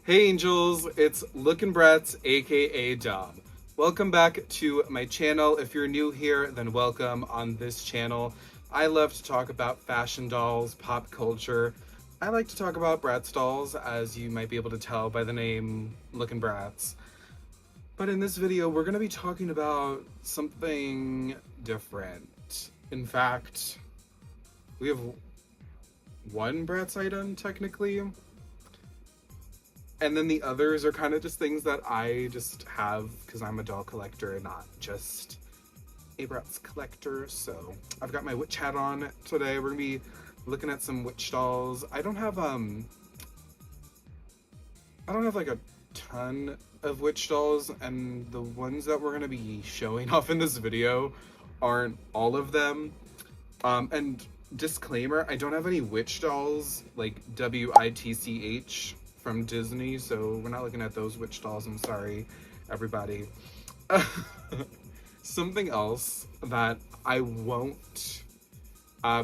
Hey angels, it's Lookin Bratz, aka Dom. Welcome back to my channel. If you're new here, then welcome. On this channel, I love to talk about fashion dolls, pop culture. I like to talk about Bratz dolls, as you might be able to tell by the name Lookin Bratz. But in this video, we're going to be talking about something different. In fact, we have one Bratz item, technically. And then the others are kind of just things that I just have because I'm a doll collector and not just a Bratz collector. So I've got my witch hat on today. We're gonna be looking at some witch dolls. I don't have like a ton of witch dolls, and the ones that we're gonna be showing off in this video aren't all of them. And disclaimer, I don't have any witch dolls like WITCH from Disney, so we're not looking at those witch dolls. I'm sorry, everybody. Something else that I won't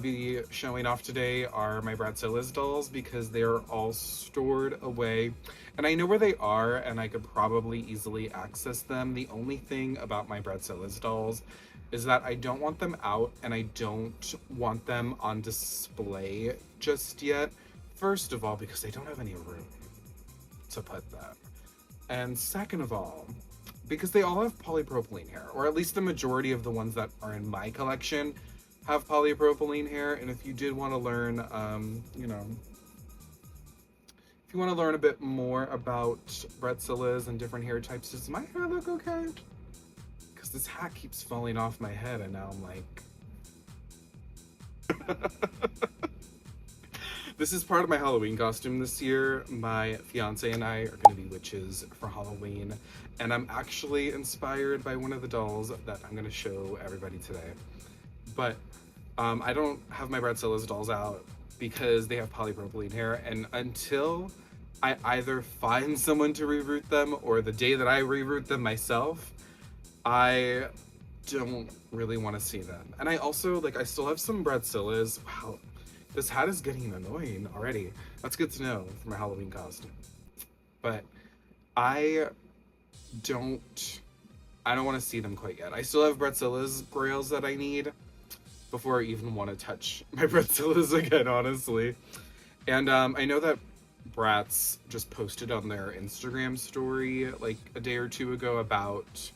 be showing off today are my Bratzilla's dolls because they're all stored away. And I know where they are, and I could probably easily access them. The only thing about my Bratzilla's dolls is that I don't want them out, and I don't want them on display just yet. First of all, because I don't have any room to put them. And second of all, because they all have polypropylene hair, or at least the majority of the ones that are in my collection have polypropylene hair. And if you did want to learn, if you want to learn a bit more about Bratzilla's and different hair types, does my hair look okay? Because this hat keeps falling off my head, and now I'm like... This is part of my Halloween costume this year. My fiance and I are going to be witches for Halloween, and I'm actually inspired by one of the dolls that I'm going to show everybody today. But I don't have my Bratzilla's dolls out because they have polypropylene hair, and until I either find someone to reroot them or the day that I reroot them myself, I don't really want to see them. And I also, I still have some Bratzilla's. Wow. This hat is getting annoying already. That's good to know for my Halloween costume. But I don't want to see them quite yet. I still have Bratzilla's grails that I need before I even want to touch my Bratzilla's again, honestly. And I know that Bratz just posted on their Instagram story like a day or two ago about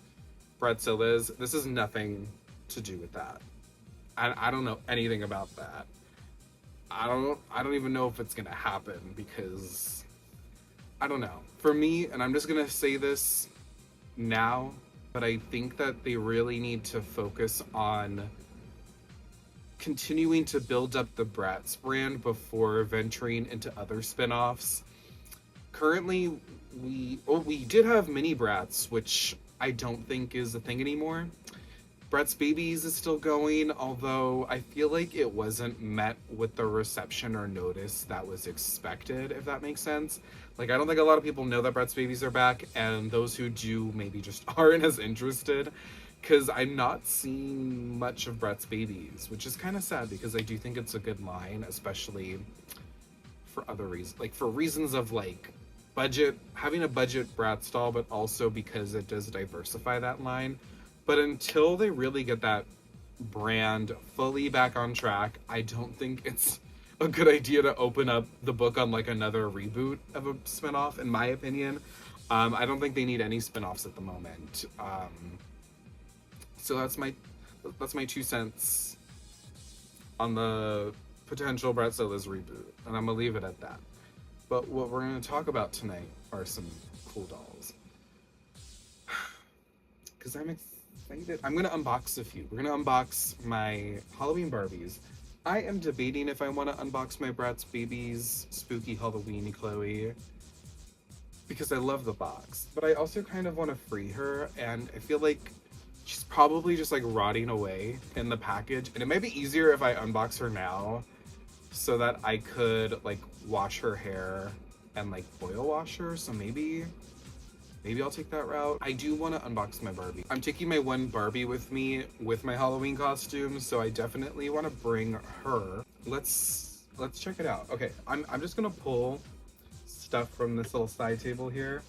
Bratzilla's. This is nothing to do with that. I don't know anything about that. I don't even know if it's gonna happen because I don't know. For me, and I'm just gonna say this now, but I think that they really need to focus on continuing to build up the Bratz brand before venturing into other spin-offs. Currently, we did have mini Bratz, which I don't think is a thing anymore. Bratz Babies is still going, although I feel like it wasn't met with the reception or notice that was expected, if that makes sense. I don't think a lot of people know that Bratz Babies are back, and those who do maybe just aren't as interested, because I'm not seeing much of Bratz Babies, which is kind of sad because I do think it's a good line, especially for other reasons, for reasons of budget, having a budget Bratz doll, but also because it does diversify that line. But until they really get that brand fully back on track, I don't think it's a good idea to open up the book on another reboot of a spinoff, in my opinion. I don't think they need any spinoffs at the moment. So that's my 2 cents on the potential Bratzilla's reboot, and I'm gonna leave it at that. But what we're gonna talk about tonight are some cool dolls. Because I'm excited. I'm gonna unbox a few. We're gonna unbox my Halloween Barbies. I am debating if I want to unbox my Bratz Babies Spooky Halloween Chloe because I love the box, but I also kind of want to free her, and I feel like she's probably just rotting away in the package, and it might be easier if I unbox her now so that I could wash her hair and oil wash her. So maybe I'll take that route. I do want to unbox my Barbie. I'm taking my one Barbie with me with my Halloween costume, so I definitely want to bring her. Let's check it out. Okay, I'm just gonna pull stuff from this little side table here.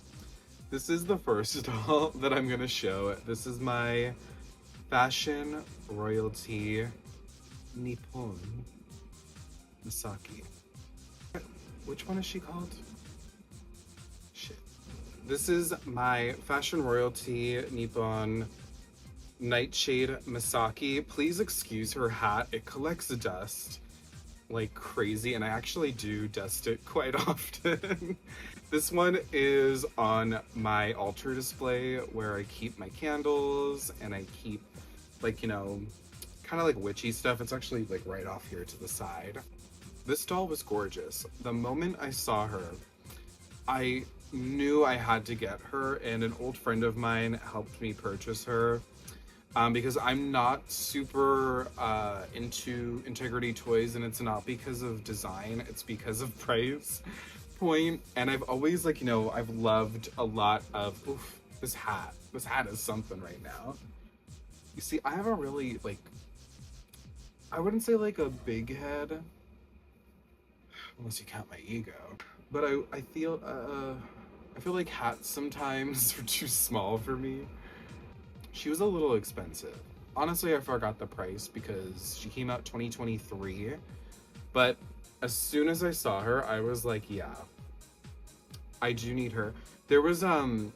This is the first doll that I'm gonna show. This is my fashion royalty Nippon Misaki. Which one is she called? Shit. This is my fashion royalty Nippon Nightshade Misaki. Please excuse her hat. It collects dust like crazy, and I actually do dust it quite often. This one is on my altar display where I keep my candles and I keep, like, you know, kind of like witchy stuff. It's actually like right off here to the side. This doll was gorgeous. The moment I saw her, I knew I had to get her, and an old friend of mine helped me purchase her. Because I'm not super into Integrity toys, and it's not because of design, it's because of price point. And I've always, like, you know, I've loved a lot of, oof, this hat is something right now. You see, I have a really, like, I wouldn't say like a big head, unless you count my ego, but I feel like hats sometimes are too small for me. She was a little expensive. Honestly, I forgot the price because she came out 2023. But as soon as I saw her, I was like, yeah, I do need her. There was an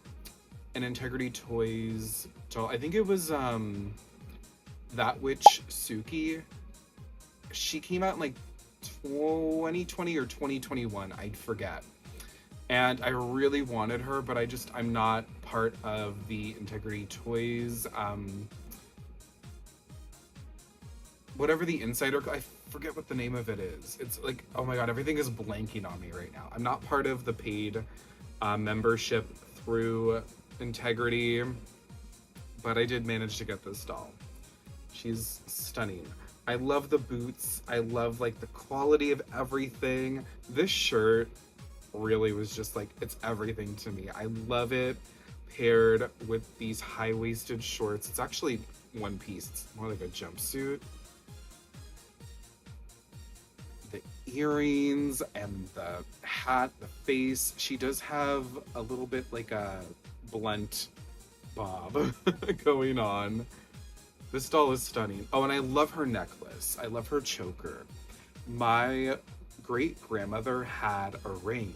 Integrity Toys doll. I think it was That Witch Suki. She came out in like 2020 or 2021, I'd forget. And I really wanted her, but I'm not part of the Integrity Toys, whatever the insider, I forget what the name of it is. It's like, oh my god, everything is blanking on me right now. I'm not part of the paid membership through Integrity, but I did manage to get this doll. She's stunning. I love the boots. I love like the quality of everything. This shirt really was just like, it's everything to me. I love it paired with these high-waisted shorts. It's actually one piece. It's more like a jumpsuit. The earrings and the hat, the face. She does have a little bit like a blunt bob going on. This doll is stunning. Oh, and I love her necklace. I love her choker. My great-grandmother had a ring,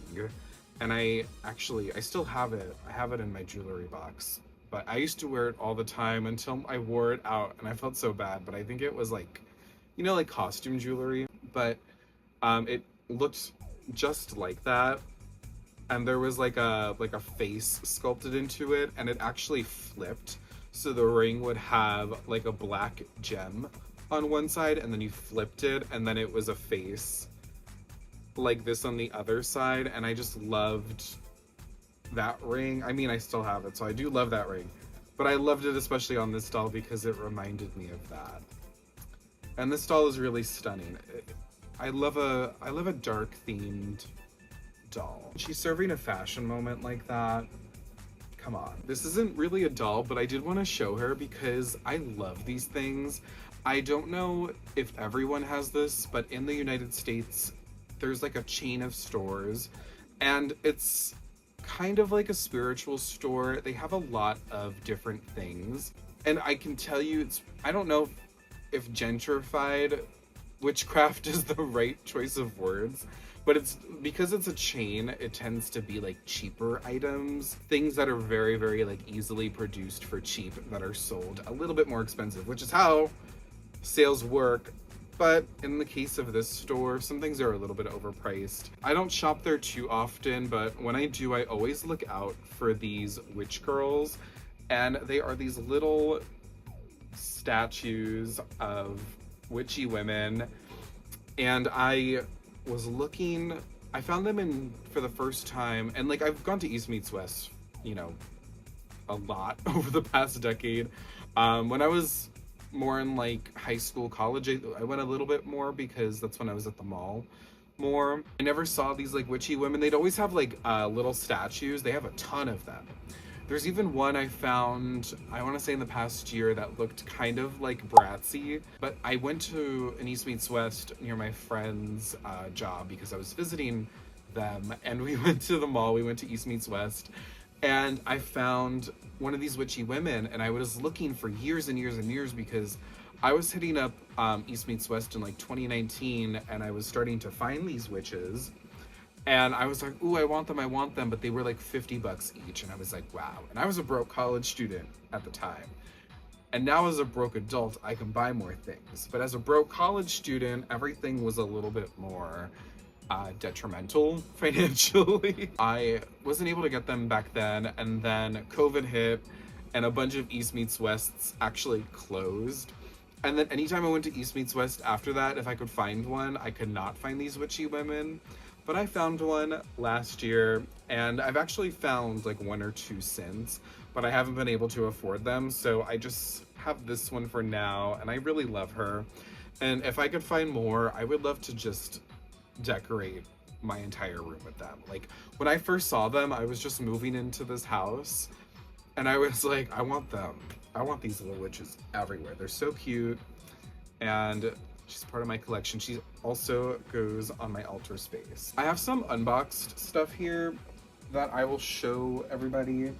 and I still have it. I have it in my jewelry box, but I used to wear it all the time until I wore it out, and I felt so bad. But I think it was like, you know, like costume jewelry, but it looked just like that, and there was like a face sculpted into it, and it actually flipped, so the ring would have like a black gem on one side, and then you flipped it, and then it was a face like this on the other side. And I just loved that ring. I mean, I still have it, so I do love that ring, but I loved it especially on this doll because it reminded me of that. And this doll is really stunning. I love a dark themed doll. She's serving a fashion moment like that. Come on. This isn't really a doll, but I did want to show her because I love these things. I don't know if everyone has this, but in the United States, there's like a chain of stores, and it's kind of like a spiritual store. They have a lot of different things, and I can tell you, I don't know if gentrified witchcraft is the right choice of words, but it's because it's a chain, it tends to be like cheaper items, things that are very, very like easily produced for cheap that are sold a little bit more expensive, which is how sales work. But in the case of this store, some things are a little bit overpriced. I don't shop there too often, but when I do, I always look out for these witch girls, and they are these little statues of witchy women. And I was looking, I found them for the first time, and like I've gone to East Meets West, you know, a lot over the past decade. When I was more in like high school, college, I went a little bit more because that's when I was at the mall more. I never saw these like witchy women. They'd always have like little statues. They have a ton of them. There's even one I found, I want to say in the past year, that looked kind of like Bratzy, but I went to an East Meets West near my friend's job because I was visiting them, and we went to the mall. We went to East Meets West, and I found one of these witchy women, and I was looking for years and years and years because I was hitting up East Meets West in like 2019, and I was starting to find these witches, and I was like, ooh, I want them, but they were like $50 each, and I was like, wow. And I was a broke college student at the time. And now as a broke adult, I can buy more things. But as a broke college student, everything was a little bit more detrimental financially. I wasn't able to get them back then, and then COVID hit, and a bunch of East Meets Wests actually closed. And then anytime I went to East Meets West after that, if I could find one, I could not find these witchy women. But I found one last year, and I've actually found like one or two since, but I haven't been able to afford them, so I just have this one for now, and I really love her. And if I could find more, I would love to just decorate my entire room with them. Like, when I first saw them, I was just moving into this house, and I was like, I want them. I want these little witches everywhere. They're so cute, and she's part of my collection. She also goes on my altar space. I have some unboxed stuff here that I will show everybody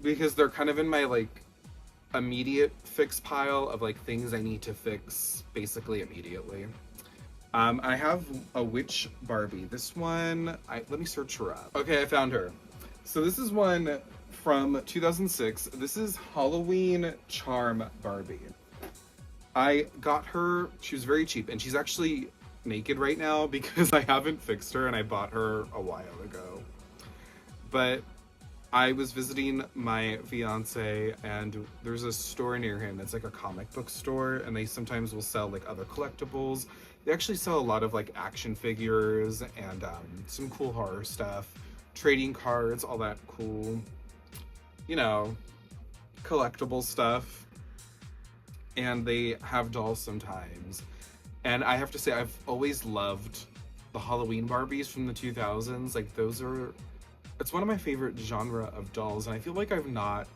because they're kind of in my like immediate fix pile of like things I need to fix basically immediately. I have a witch Barbie. This one, let me search her up. Okay, I found her. So this is one from 2006. This is Halloween Charm Barbie. I got her, she was very cheap, and she's actually naked right now because I haven't fixed her and I bought her a while ago. But I was visiting my fiance, and there's a store near him that's like a comic book store, and they sometimes will sell like other collectibles. They actually sell a lot of like action figures and some cool horror stuff, trading cards, all that cool, you know, collectible stuff. And they have dolls sometimes. And I have to say, I've always loved the Halloween Barbies from the 2000s. Like, it's one of my favorite genre of dolls, and I feel like I've not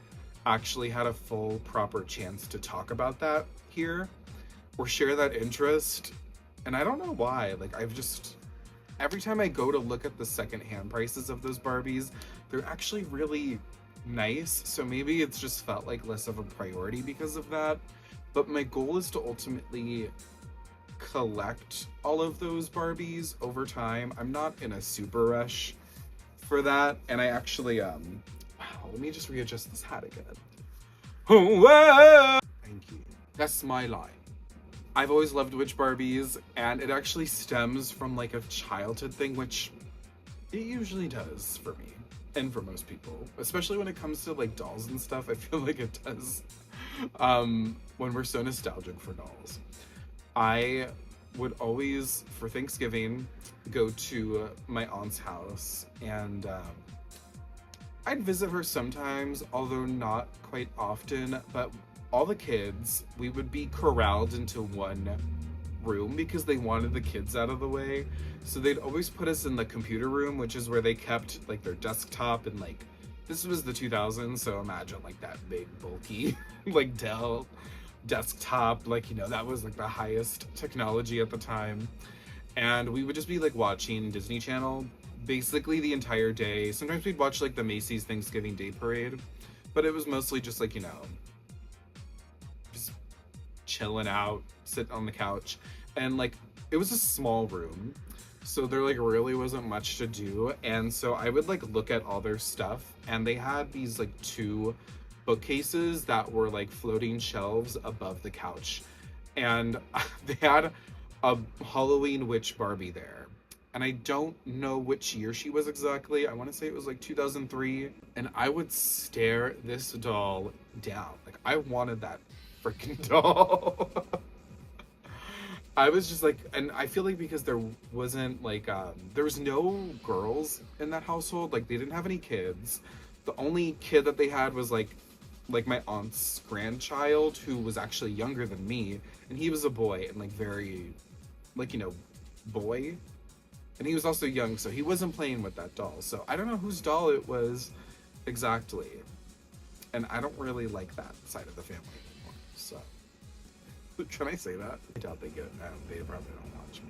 actually had a full proper chance to talk about that here or share that interest. And I don't know why. Like, every time I go to look at the secondhand prices of those Barbies, they're actually really nice. So maybe it's just felt like less of a priority because of that. But my goal is to ultimately collect all of those Barbies over time. I'm not in a super rush for that. And I actually, wow, let me just readjust this hat again. Whoa! Thank you. That's my line. I've always loved witch Barbies, and it actually stems from like a childhood thing, which it usually does for me and for most people, especially when it comes to like dolls and stuff. I feel like it does when we're so nostalgic for dolls. I would always, for Thanksgiving, go to my aunt's house, and I'd visit her sometimes, although not quite often. But all the kids, we would be corralled into one room because they wanted the kids out of the way. So they'd always put us in the computer room, which is where they kept like their desktop, and like, this was the 2000s, so imagine like that big bulky like Dell desktop, like, you know, that was like the highest technology at the time. And we would just be like watching Disney Channel basically the entire day. Sometimes we'd watch like the Macy's Thanksgiving Day Parade, but it was mostly just like, you know, just chilling out, sitting on the couch. And like, it was a small room, so there like really wasn't much to do. And so I would like look at all their stuff, and they had these like 2 bookcases that were like floating shelves above the couch, and they had a Halloween witch Barbie there, and I don't know which year she was exactly. I want to say it was like 2003, and I would stare this doll down. Like, I wanted that freaking doll. I was just like, and I feel like because there wasn't like there was no girls in that household, like they didn't have any kids. The only kid that they had was like my aunt's grandchild, who was actually younger than me, and he was a boy, and like very, like, you know, boy, and he was also young, so he wasn't playing with that doll. So I don't know whose doll it was exactly, and I don't really like that side of the family anymore. So can I say that? I doubt they get it. They probably don't watch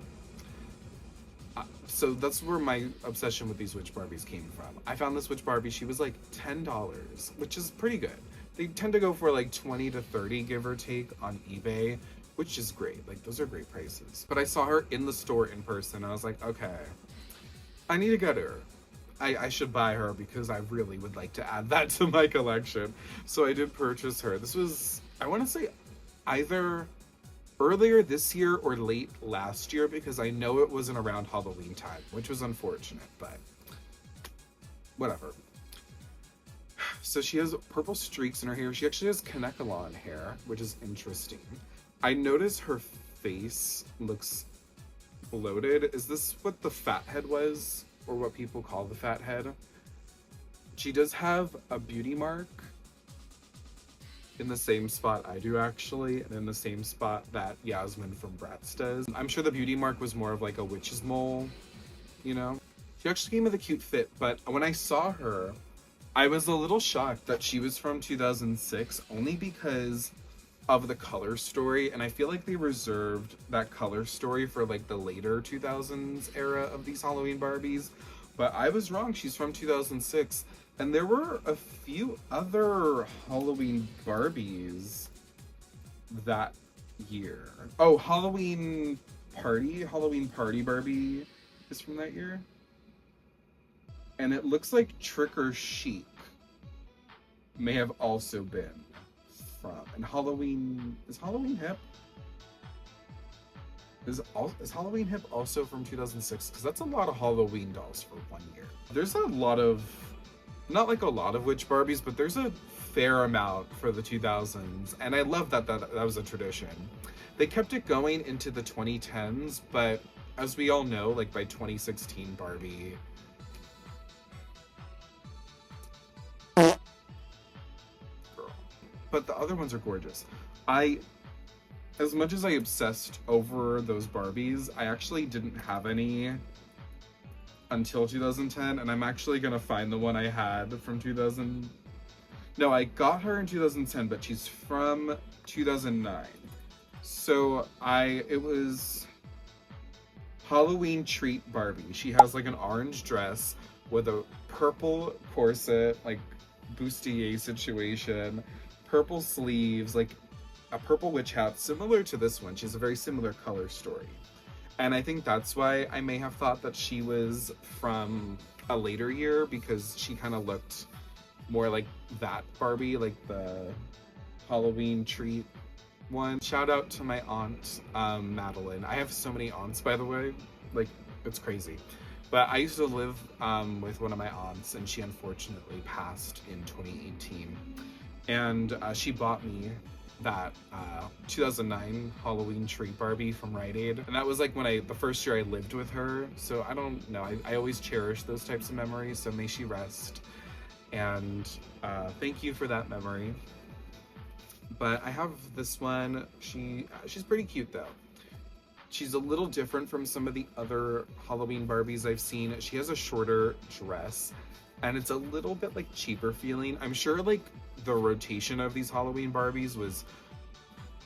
me. So that's where my obsession with these witch Barbies came from. I found this witch Barbie, she was like $10, which is pretty good. They tend to go for like 20 to 30, give or take, on eBay, which is great. Like, those are great prices. But I saw her in the store in person, and I was like, okay, I need to get her. I should buy her because I really would like to add that to my collection. So I did purchase her. This was, I want to say, either earlier this year or late last year, because I know it wasn't around Halloween time, which was unfortunate, but whatever. So she has purple streaks in her hair. She actually has Kanekalon hair, which is interesting. I noticed her face looks bloated. Is this what the fat head was? Or what people call the fat head? She does have a beauty mark in the same spot I do, actually, and in the same spot that Yasmin from Bratz does. I'm sure the beauty mark was more of like a witch's mole, you know? She actually came with a cute fit, but when I saw her, I was a little shocked that she was from 2006, only because of the color story, and I feel like they reserved that color story for like the later 2000s era of these Halloween Barbies, but I was wrong. She's from 2006, and there were a few other Halloween Barbies that year. Oh, Halloween Party Barbie is from that year, and it looks like Trick or Chic may have also been from. And Halloween, is Halloween Hip? Is Halloween Hip also from 2006? Because that's a lot of Halloween dolls for 1 year. There's a lot of, not like a lot of witch Barbies, but there's a fair amount for the 2000s. And I love that was a tradition. They kept it going into the 2010s, but as we all know, like by 2016, Barbie, but the other ones are gorgeous. As much as I obsessed over those Barbies, I actually didn't have any until 2010, and I'm actually gonna find the one I had from 2000. No, I got her in 2010, but she's from 2009. So it was Halloween Treat Barbie. She has like an orange dress with a purple corset, like bustier situation, purple sleeves, like a purple witch hat, similar to this one. She has a very similar color story. And I think that's why I may have thought that she was from a later year, because she kind of looked more like that Barbie, like the Halloween Treat one. Shout out to my aunt, Madeline. I have so many aunts, by the way. Like, it's crazy. But I used to live with one of my aunts, and she unfortunately passed in 2018. And she bought me that 2009 Halloween Treat Barbie from Rite Aid. And that was like the first year I lived with her. So I don't know, I always cherish those types of memories, so may she rest. And thank you for that memory. But I have this one. She's pretty cute though. She's a little different from some of the other Halloween Barbies I've seen. She has a shorter dress, and it's a little bit like cheaper feeling. I'm sure like the rotation of these Halloween Barbies was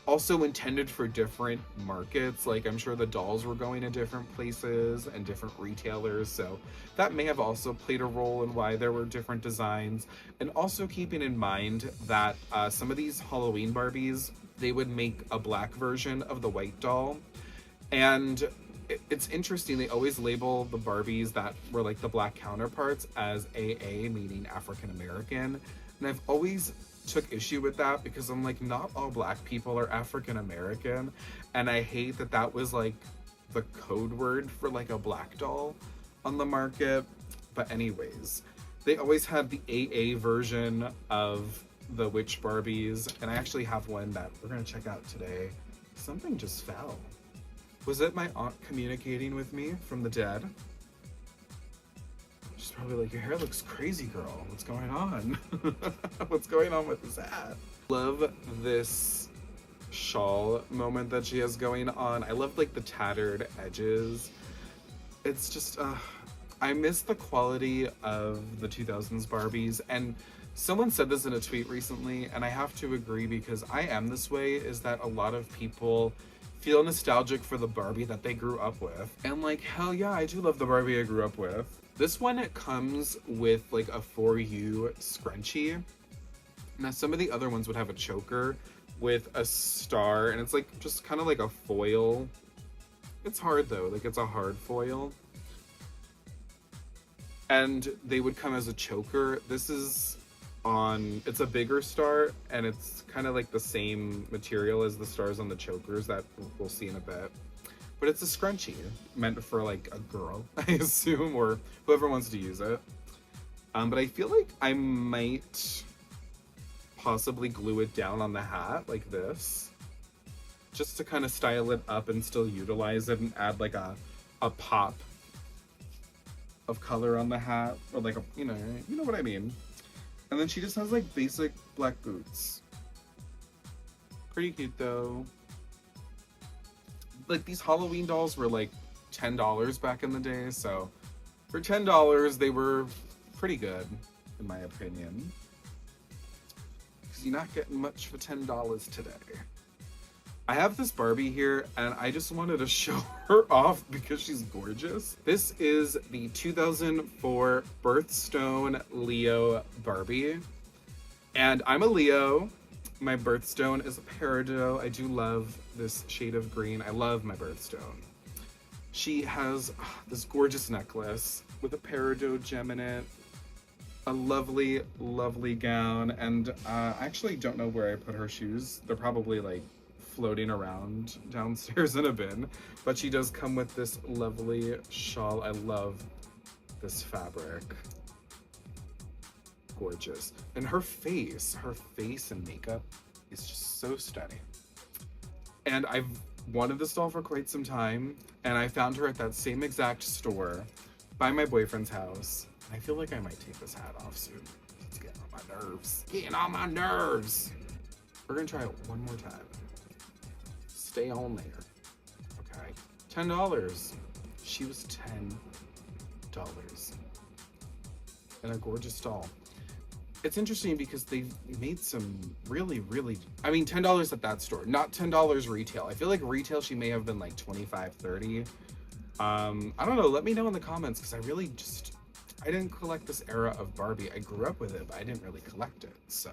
also intended for different markets. Like, I'm sure the dolls were going to different places and different retailers, so that may have also played a role in why there were different designs. And also keeping in mind that some of these Halloween Barbies, they would make a black version of the white doll. And it's interesting, they always label the Barbies that were like the black counterparts as AA, meaning African American. And I've always took issue with that, because I'm like, not all black people are African American. And I hate that that was like the code word for like a black doll on the market. But anyways, they always had the AA version of the witch Barbies. And I actually have one that we're gonna check out today. Something just fell. Was it my aunt communicating with me from the dead? She's probably like, your hair looks crazy, girl. What's going on? What's going on with this hat? Love this shawl moment that she has going on. I love like the tattered edges. It's just, I miss the quality of the 2000s Barbies. And someone said this in a tweet recently, and I have to agree, because I am this way, is that a lot of people feel nostalgic for the Barbie that they grew up with. And like, hell yeah, I do love the Barbie I grew up with. This one, it comes with like a For You scrunchie. Now, some of the other ones would have a choker with a star, and it's like just kind of like a foil. It's hard though, like it's a hard foil. And they would come as a choker. This is it's a bigger star, and it's kind of like the same material as the stars on the chokers that we'll see in a bit. But it's a scrunchie meant for like a girl, I assume, or whoever wants to use it. But I feel like I might possibly glue it down on the hat like this, just to kind of style it up and still utilize it and add like a pop of color on the hat, or like a, you know what I mean. And then she just has like basic black boots. Pretty cute though. Like these Halloween dolls were like $10 back in the day, so for $10 they were pretty good in my opinion. Because you're not getting much for $10 today. I have this Barbie here, and I just wanted to show her off because she's gorgeous. This is the 2004 birthstone Leo Barbie. And I'm a Leo. My birthstone is a peridot. I do love this shade of green. I love my birthstone. She has this gorgeous necklace with a peridot gem in it. A lovely, lovely gown. And I actually don't know where I put her shoes. They're probably like floating around downstairs in a bin, but she does come with this lovely shawl. I love this fabric. Gorgeous. And her face and makeup is just so stunning. And I've wanted this doll for quite some time, and I found her at that same exact store by my boyfriend's house. I feel like I might take this hat off soon. It's getting on my nerves. Getting on my nerves. We're gonna try it one more time. Stay on there. Okay. $10. She was $10. And a gorgeous doll. It's interesting because they made some really, really, I mean, $10 at that store, not $10 retail. I feel like retail she may have been like $25, $30. I don't know, let me know in the comments, because I didn't collect this era of Barbie. I grew up with it, but I didn't really collect it. So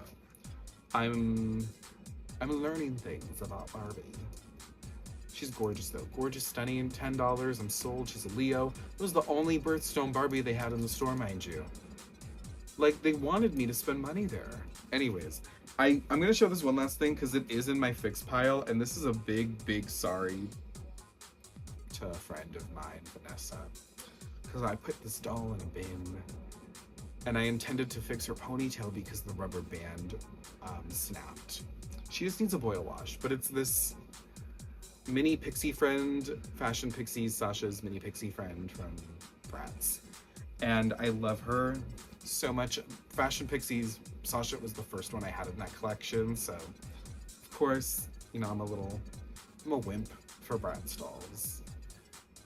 I'm learning things about Barbie. She's gorgeous though. Gorgeous, stunning, $10. I'm sold. She's a Leo. It was the only birthstone Barbie they had in the store, mind you. Like, they wanted me to spend money there. Anyways, I'm gonna show this one last thing because it is in my fix pile, and this is a big, big sorry to a friend of mine, Vanessa. Because I put this doll in a bin, and I intended to fix her ponytail because the rubber band snapped. She just needs a boil wash, but it's this mini pixie friend, Fashion Pixies, Sasha's mini pixie friend from Bratz. And I love her so much. Fashion Pixies, Sasha was the first one I had in that collection, so of course, you know, I'm a wimp for Bratz dolls.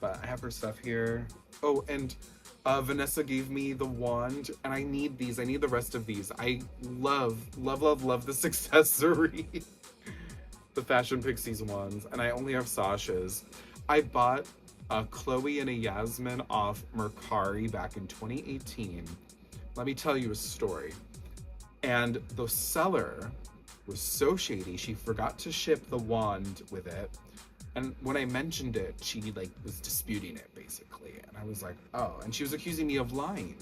But I have her stuff here. Oh, and Vanessa gave me the wand, and I need these. I need the rest of these. I love, love, love, love this accessory. The Fashion Pixies ones, and I only have Sasha's. I bought a Chloe and a Yasmin off Mercari back in 2018. Let me tell you a story. And the seller was so shady, she forgot to ship the wand with it. And when I mentioned it, she like was disputing it basically. And I was like, oh, and she was accusing me of lying.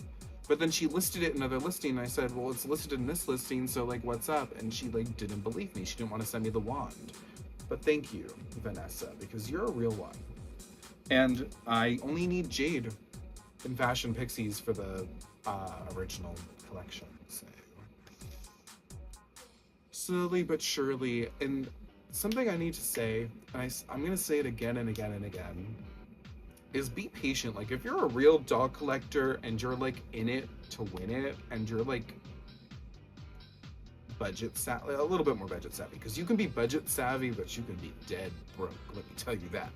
But then she listed it in another listing, and I said, well, it's listed in this listing, so like, what's up? And she like didn't believe me. She didn't want to send me the wand. But thank you, Vanessa, because you're a real one. And I only need Jade in Fashion Pixies for the original collection. So slowly but surely, and something I need to say, and I'm gonna say it again and again and again, is be patient. Like, if you're a real doll collector and you're like in it to win it, and you're like budget savvy, a little bit more budget savvy, because you can be budget savvy, but you can be dead broke, let me tell you that.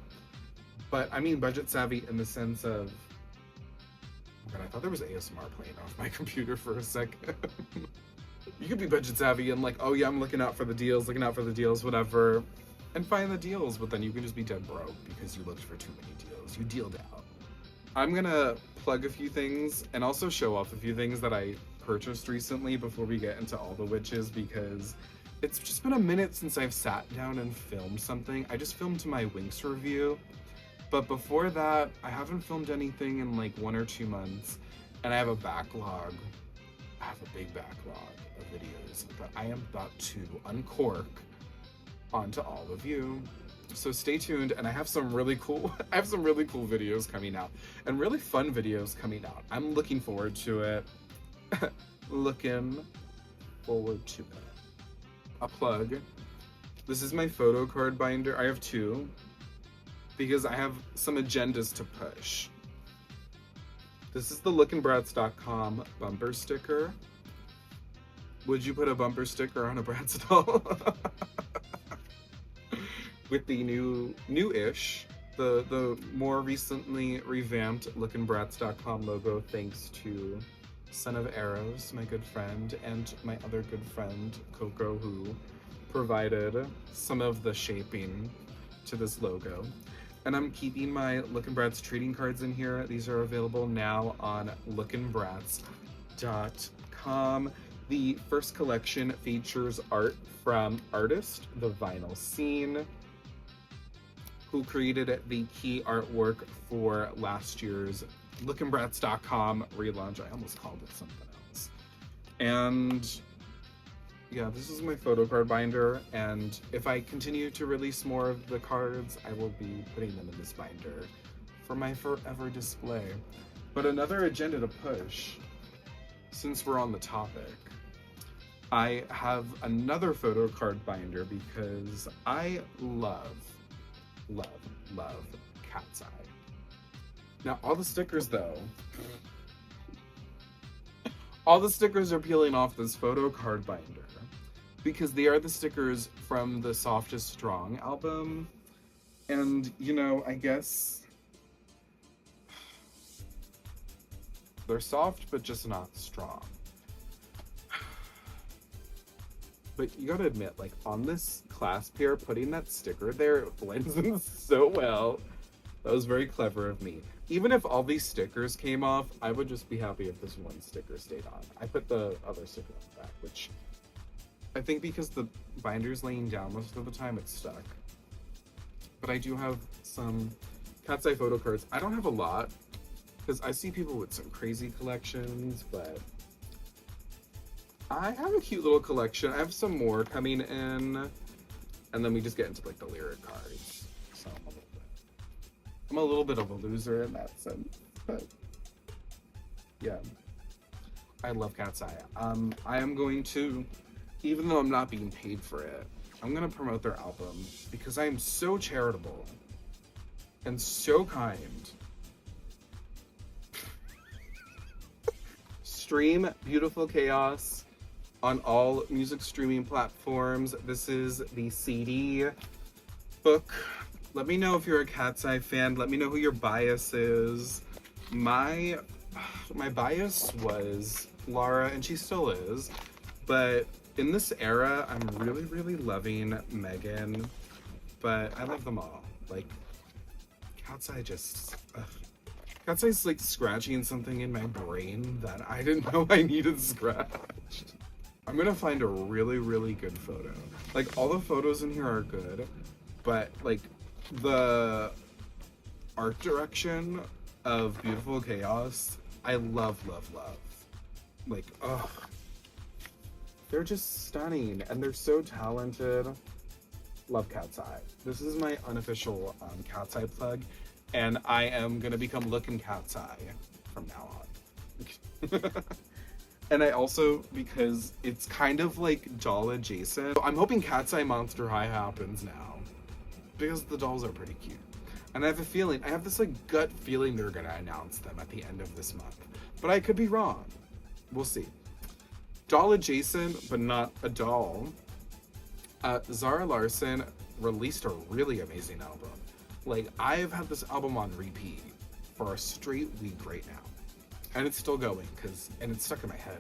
But I mean budget savvy in the sense of, oh God, I thought there was ASMR playing off my computer for a second. You could be budget savvy and like, oh yeah, I'm looking out for the deals, whatever. and find the deals, but then you can just be dead broke because you looked for too many deals. You dealed out. I'm gonna plug a few things and also show off a few things that I purchased recently before we get into all the witches, because it's just been a minute since I've sat down and filmed something. I just filmed my Winx review, but before that, I haven't filmed anything in like 1 or 2 months, and I have a backlog. I have a big backlog of videos that I am about to uncork onto all of you. So stay tuned, and I have some really cool videos coming out, and really fun videos coming out. I'm looking forward to it. Looking forward to it. A plug. This is my photo card binder. I have 2 because I have some agendas to push. This is the lookinbratz.com bumper sticker. Would you put a bumper sticker on a Bratz doll? With the new-ish, the more recently revamped lookinbratz.com logo, thanks to Son of Arrows, my good friend, and my other good friend, Coco, who provided some of the shaping to this logo. And I'm keeping my Lookin' Bratz trading cards in here. These are available now on lookinbratz.com. The first collection features art from artist The Vinyl Scene, who created the key artwork for last year's lookinbratz.com relaunch. I almost called it something else. And yeah, this is my photo card binder, and if I continue to release more of the cards, I will be putting them in this binder for my forever display. But another agenda to push, since we're on the topic, I have another photo card binder because I love Cat's Eye. Now, all the stickers though, all the stickers are peeling off this photo card binder because they are the stickers from the Soft is Strong album. And, you know, I guess they're soft, but just not strong. But you gotta admit, like, on this clasp here, putting that sticker there blends in so well. That was very clever of me. Even if all these stickers came off, I would just be happy if this one sticker stayed on. I put the other sticker on the back, which I think because the binder's laying down most of the time, it's stuck. But I do have some Cat's Eye photo cards. I don't have a lot, because I see people with some crazy collections, but I have a cute little collection. I have some more coming in, and then we just get into like the lyric cards. So I'm a little bit of a loser in that sense, but yeah, I love Cat's Eye. I am going to, even though I'm not being paid for it, I'm gonna promote their album because I am so charitable and so kind. Stream Beautiful Chaos on all music streaming platforms. This is the CD book. Let me know if you're a Cat's Eye fan. Let me know who your bias is. My bias was Lara, and she still is. But in this era, I'm really loving Megan. But I love them all. Like, Cat's Eye just... Cat's Eye's like scratching something in my brain that I didn't know I needed scratched. I'm gonna find a really good photo. Like, all the photos in here are good, but like the art direction of Beautiful Chaos, I love. Like, ugh. They're just stunning and they're so talented. Love Cat's Eye. This is my unofficial Cat's Eye plug, and I am gonna become Lookin' Cat's Eye from now on. And I also, because it's kind of like doll adjacent, I'm hoping Cat's Eye Monster High happens now, because the dolls are pretty cute. And I have a feeling, I have this like gut feeling they're gonna announce them at the end of this month. But I could be wrong. We'll see. Doll adjacent, but not a doll. Zara Larsson released a really amazing album. Like, I've had this album on repeat for a straight week right now. And it's still going, and it's stuck in my head.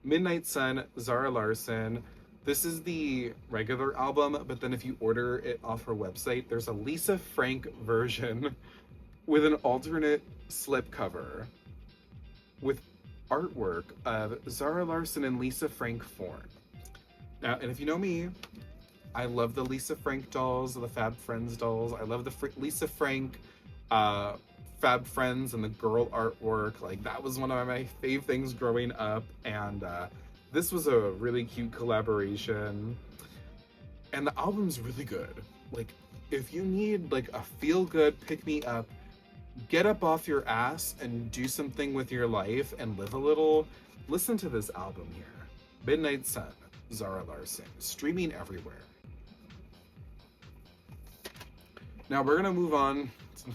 Midnight Sun, Zara Larsson. This is the regular album, but then if you order it off her website, there's a Lisa Frank version with an alternate slipcover with artwork of Zara Larsson and Lisa Frank form. Now, and if you know me, I love the Lisa Frank dolls, the Fab Friends dolls. I love the Lisa Frank Fab Friends and the girl artwork. Like, that was one of my fave things growing up, and this was a really cute collaboration. And the album's really good. Like, if you need like a feel-good pick-me-up, get up off your ass and do something with your life and live a little, listen to this album here. Midnight Sun, Zara Larsson, streaming everywhere. Now we're gonna move on to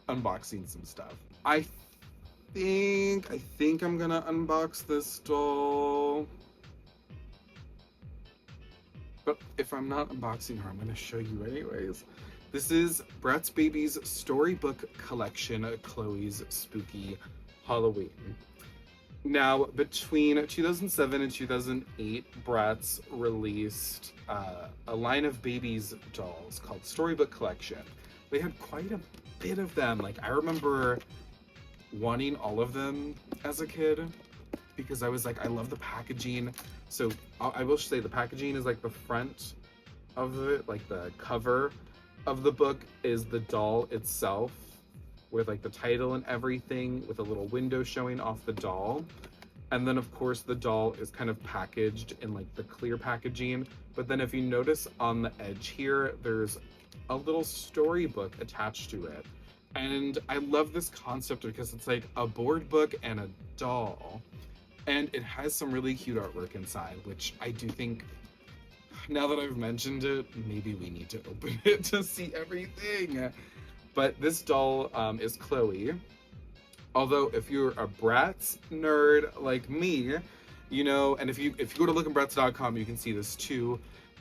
unboxing some stuff. I think I'm gonna unbox this doll. But if I'm not unboxing her, I'm gonna show you anyways. This is Bratz Baby's storybook collection, Chloe's Spooky Halloween. Now, between 2007 and 2008, Bratz released a line of babies dolls called Storybook Collection. They had quite a bit of them. Like, I remember wanting all of them as a kid because I was like, I love the packaging. So I will say the packaging is like the front of it, like the cover of the book is the doll itself with like the title and everything, with a little window showing off the doll. And then of course the doll is kind of packaged in like the clear packaging. But then if you notice on the edge here, there's a little storybook attached to it. And I love this concept because it's like a board book and a doll. And it has some really cute artwork inside, which I do think, now that I've mentioned it, maybe we need to open it to see everything. But this doll is Chloe. Although if you're a Bratz nerd like me, you know, and if you go to lookinbratz.com, you can see this too.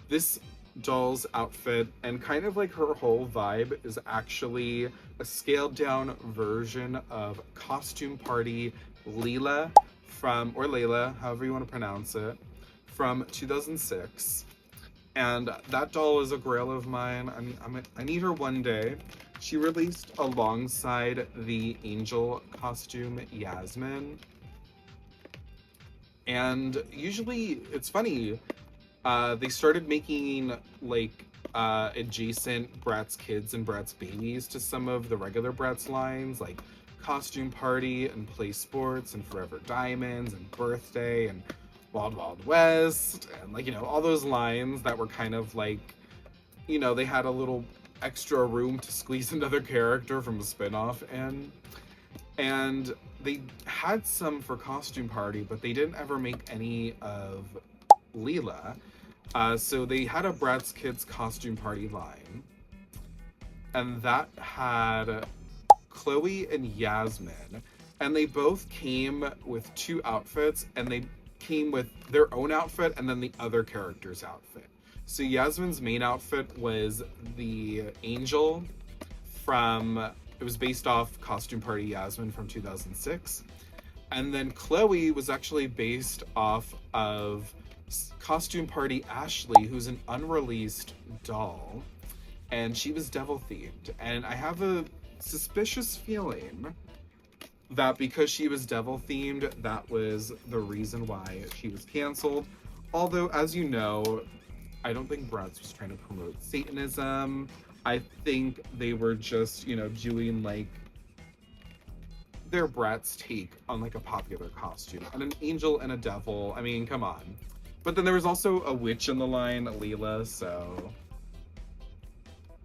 This doll's outfit and kind of like her whole vibe is actually a scaled down version of Costume Party Leela or Layla, however you want to pronounce it, from 2006. And that doll is a grail of mine. I mean, I need her one day. She released alongside the angel costume, Yasmin. And usually, it's funny, they started making like adjacent Bratz Kids and Bratz Babies to some of the regular Bratz lines, like Costume Party and Play Sports and Forever Diamonds and Birthday and Wild Wild West, and like, you know, all those lines that were kind of like, you know, they had a little extra room to squeeze another character from a spinoff in. And they had some for Costume Party, but they didn't ever make any of Leela. So they had a Bratz Kids Costume Party line, and that had Chloe and Yasmin, and they both came with two outfits, and they came with their own outfit and then the other character's outfit. So Yasmin's main outfit was the angel it was based off Costume Party Yasmin from 2006. And then Chloe was actually based off of Costume Party Ashley, who's an unreleased doll. And she was devil themed. And I have a suspicious feeling that because she was devil themed, that was the reason why she was canceled. Although, as you know, I don't think Bratz was trying to promote Satanism. I think they were just, you know, doing like their Bratz take on like a popular costume. And an angel and a devil, I mean, come on. But then there was also a witch in the line, Leela, so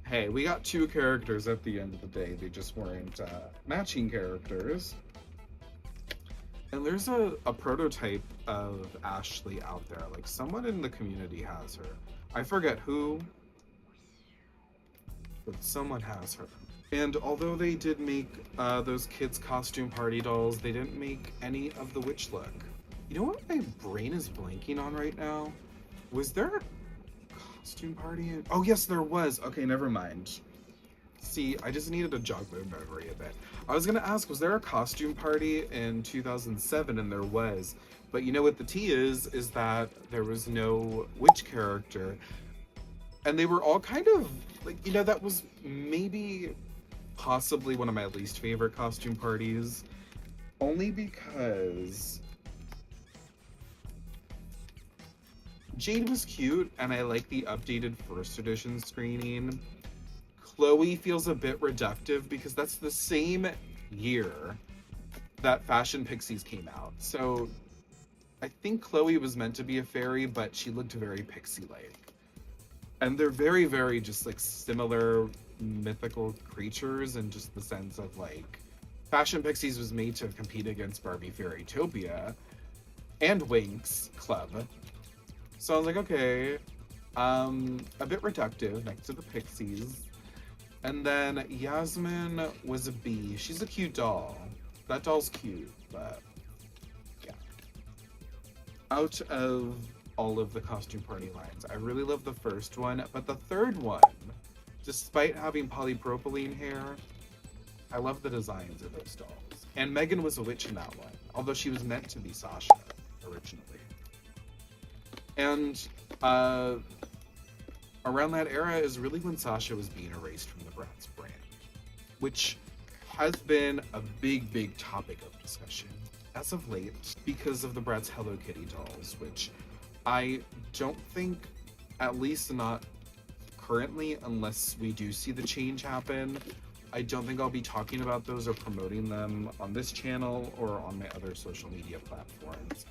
hey, we got two characters at the end of the day. They just weren't matching characters. And there's a prototype of Ashley out there. Like, someone in the community has her. I forget who, but someone has her. And although they did make those kids' costume party dolls, they didn't make any of the witch look. You know what my brain is blanking on right now? Was there a costume party? Oh yes, there was. Okay, never mind. See, I just needed a jog my memory a bit. I was gonna ask, was there a costume party in 2007? And there was. But you know what the tea is that there was no witch character. And they were all kind of, like, you know, that was maybe possibly one of my least favorite costume parties. Only because Jade was cute, and I like the updated first edition screening. Chloe feels a bit reductive because that's the same year that Fashion Pixies came out. So I think Chloe was meant to be a fairy, but she looked very pixie-like. And they're very, very just like similar mythical creatures in just the sense of like Fashion Pixies was made to compete against Barbie Fairytopia and Winx Club. So I was like, okay, a bit reductive next to the Pixies. And then Yasmin was a bee. She's a cute doll. That doll's cute, but yeah. Out of all of the costume party lines, I really love the first one, but the third one, despite having polypropylene hair, I love the designs of those dolls. And Megan was a witch in that one, although she was meant to be Sasha originally. And around that era is really when Sasha was being erased from the Bratz brand, which has been a big, big topic of discussion as of late because of the Bratz Hello Kitty dolls, which I don't think, at least not currently, unless we do see the change happen, I don't think I'll be talking about those or promoting them on this channel or on my other social media platforms,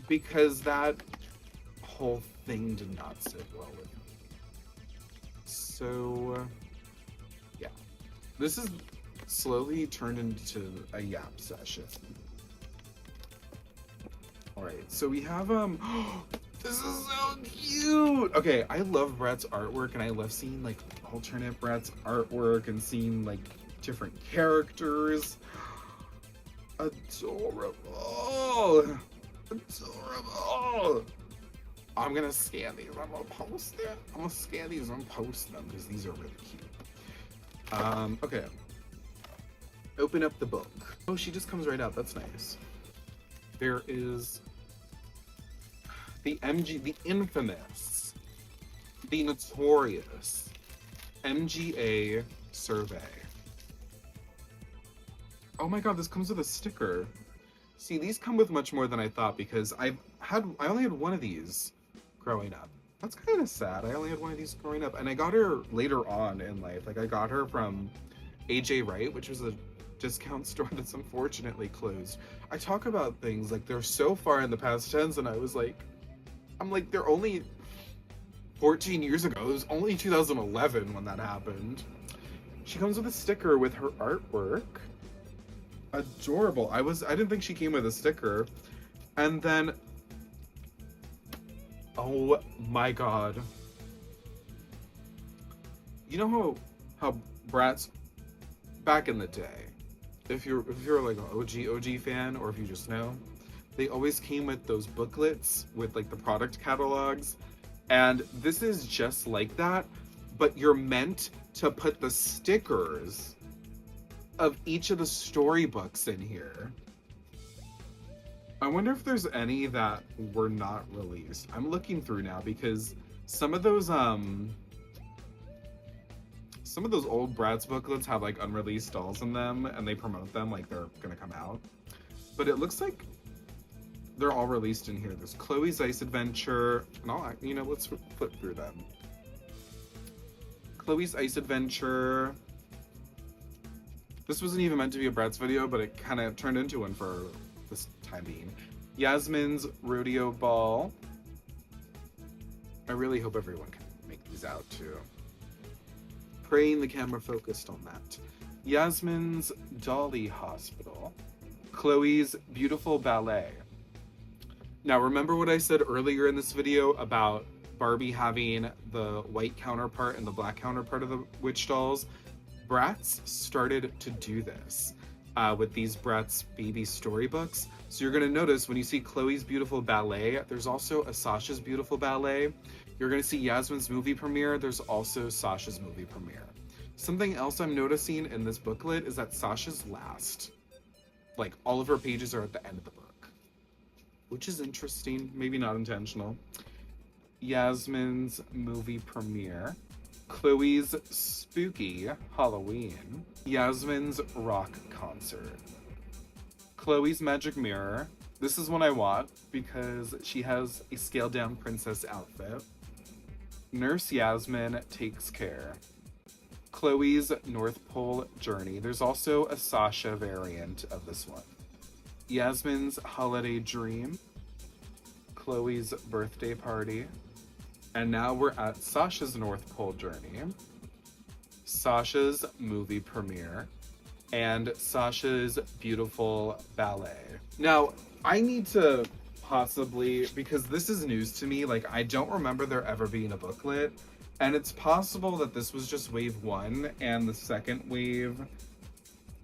because that whole thing did not sit well with me. So yeah, this is slowly turned into a yap session. All right, so we have this is so cute. Okay, I love Bratz artwork, and I love seeing like alternate Bratz artwork and seeing like different characters. Adorable. Adorable. I'm gonna scan these. I'm gonna post it. I'm gonna scan these and post them because these are really cute. Okay. Open up the book. Oh, she just comes right out. That's nice. There is the infamous, the notorious MGA survey. Oh my god, this comes with a sticker. See, these come with much more than I thought because I only had one of these growing up. That's kind of sad. I only had one of these growing up, and I got her later on in life. Like, I got her from AJ Wright, which was a discount store that's unfortunately closed. I talk about things like they're so far in the past tense, and I'm like, they're only 14 years ago. It was only 2011 when that happened. She comes with a sticker with her artwork. Adorable. I didn't think she came with a sticker. And then, oh my god. You know how Bratz back in the day, if you're like an OG fan, or if you just know, they always came with those booklets with like the product catalogs, and this is just like that, but you're meant to put the stickers of each of the storybooks in here. I wonder if there's any that were not released. I'm looking through now because some of those old Bratz booklets have like unreleased dolls in them, and they promote them like they're gonna come out. But it looks like they're all released in here. There's Chloe's Ice Adventure, and let's flip through them. Chloe's Ice Adventure. This wasn't even meant to be a Bratz video, but it kind of turned into one for this time being. Yasmin's Rodeo Ball. I really hope everyone can make these out too. Praying the camera focused on that. Yasmin's Dolly Hospital. Chloe's Beautiful Ballet. Now, remember what I said earlier in this video about Barbie having the white counterpart and the black counterpart of the witch dolls? Bratz started to do this with these Bratz baby storybooks. So you're going to notice when you see Chloe's Beautiful Ballet, there's also a Sasha's Beautiful Ballet. You're going to see Yasmin's movie premiere. There's also Sasha's movie premiere. Something else I'm noticing in this booklet is that Sasha's last. Like, all of her pages are at the end of the book, which is interesting, maybe not intentional. Yasmin's movie premiere. Chloe's spooky Halloween. Yasmin's rock concert. Chloe's magic mirror. This is one I want because she has a scaled down princess outfit. Nurse Yasmin takes care. Chloe's North Pole journey. There's also a Sasha variant of this one. Yasmin's holiday dream. Chloe's birthday party. And now we're at Sasha's North Pole journey. Sasha's movie premiere. And Sasha's beautiful ballet. Now, I need to possibly, because this is news to me, like I don't remember there ever being a booklet. And it's possible that this was just wave 1 and the second wave